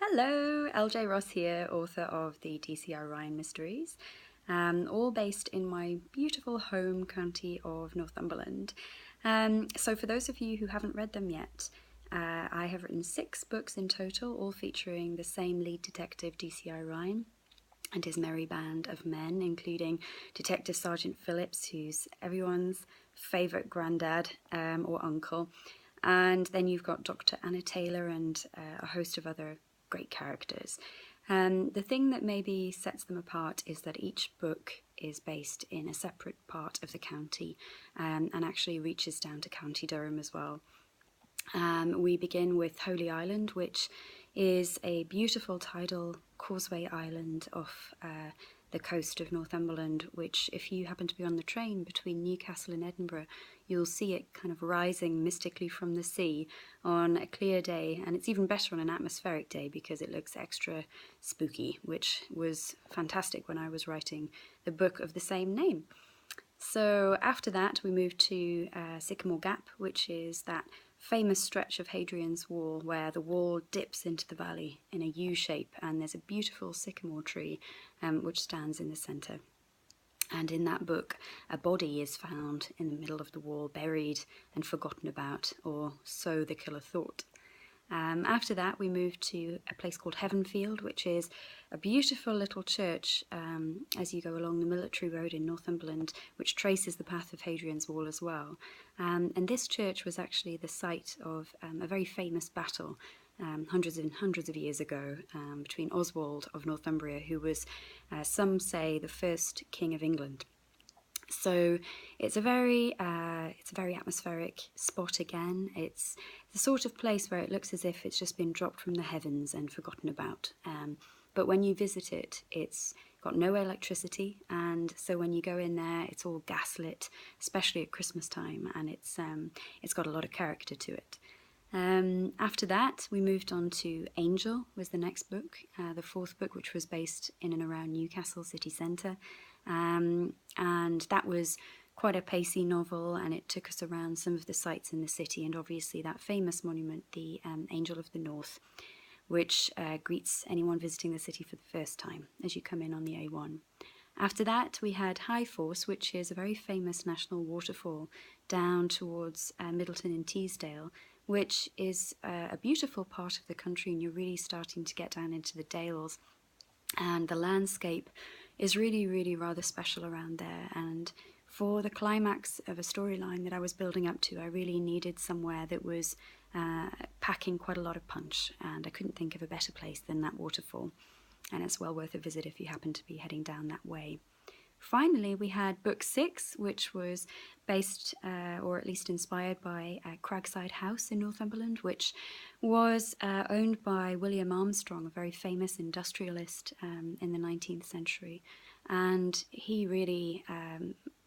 Hello, LJ Ross here, author of the DCI Ryan Mysteries, all based in my beautiful home county of Northumberland. So for those of you who haven't read them yet, I have written 6 books in total, all featuring the same lead detective, DCI Ryan, and his merry band of men, including Detective Sergeant Phillips, who's everyone's favourite granddad or uncle. And then you've got Dr. Anna Taylor and a host of other great characters. The thing that maybe sets them apart is that each book is based in a separate part of the county and actually reaches down to County Durham as well. We begin with Holy Island, which is a beautiful tidal causeway island off the coast of Northumberland, which if you happen to be on the train between Newcastle and Edinburgh, you'll see it kind of rising mystically from the sea on a clear day, and it's even better on an atmospheric day because it looks extra spooky, which was fantastic when I was writing the book of the same name. So after that we moved to Sycamore Gap, which is that famous stretch of Hadrian's Wall where the wall dips into the valley in a U shape, and there's a beautiful sycamore tree which stands in the centre. And in that book a body is found in the middle of the wall, buried and forgotten about, or so the killer thought. After that we moved to a place called Heavenfield, which is a beautiful little church as you go along the military road in Northumberland, which traces the path of Hadrian's Wall as well. And this church was actually the site of a very famous battle hundreds and hundreds of years ago between Oswald of Northumbria, who was, some say, the first king of England. So it's a very atmospheric spot again. It's the sort of place where it looks as if it's just been dropped from the heavens and forgotten about. But when you visit it, it's got no electricity, and so when you go in there, it's all gaslit, especially at Christmas time, and it's got a lot of character to it. After that, we moved on to Angel, was the next book, the 4th book, which was based in and around Newcastle city centre. And that was quite a pacey novel, and it took us around some of the sites in the city, and obviously that famous monument, the Angel of the North, which greets anyone visiting the city for the first time as you come in on the A1. After that we had High Force, which is a very famous national waterfall down towards Middleton and Teesdale, which is a beautiful part of the country, and you're really starting to get down into the dales, and the landscape is really rather special around there. And for the climax of a storyline that I was building up to, I really needed somewhere that was packing quite a lot of punch, and I couldn't think of a better place than that waterfall, and it's well worth a visit if you happen to be heading down that way. Finally, we had book 6, which was based, or at least inspired by Cragside House in Northumberland, which was owned by William Armstrong, a very famous industrialist in the 19th century. And he really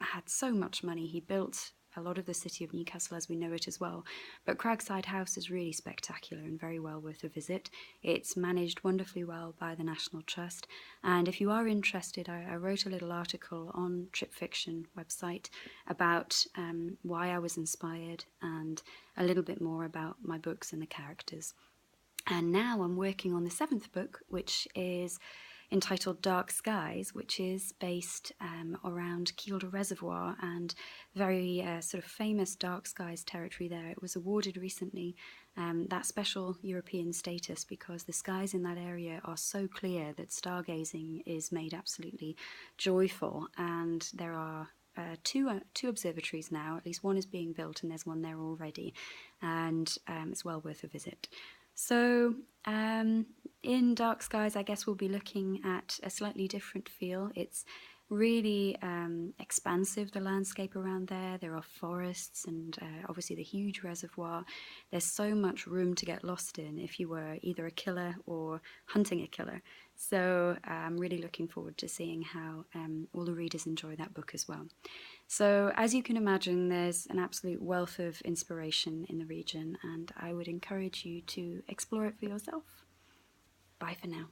had so much money. He built a lot of the city of Newcastle as we know it as well. But Cragside House is really spectacular and very well worth a visit. It's managed wonderfully well by the National Trust, and if you are interested, I wrote a little article on TripFiction website about why I was inspired and a little bit more about my books and the characters. And now I'm working on the 7th book, which is entitled Dark Skies, which is based around Kielder Reservoir and very sort of famous dark skies territory there. It was awarded recently that special European status because the skies in that area are so clear that stargazing is made absolutely joyful, and there are two observatories now. At least one is being built and there's one there already, and it's well worth a visit. So in Dark Skies, I guess we'll be looking at a slightly different feel. It's really expansive, the landscape around there. There are forests and obviously the huge reservoir. There's so much room to get lost in if you were either a killer or hunting a killer. So I'm really looking forward to seeing how all the readers enjoy that book as well. So as you can imagine, there's an absolute wealth of inspiration in the region, and I would encourage you to explore it for yourself. Bye for now.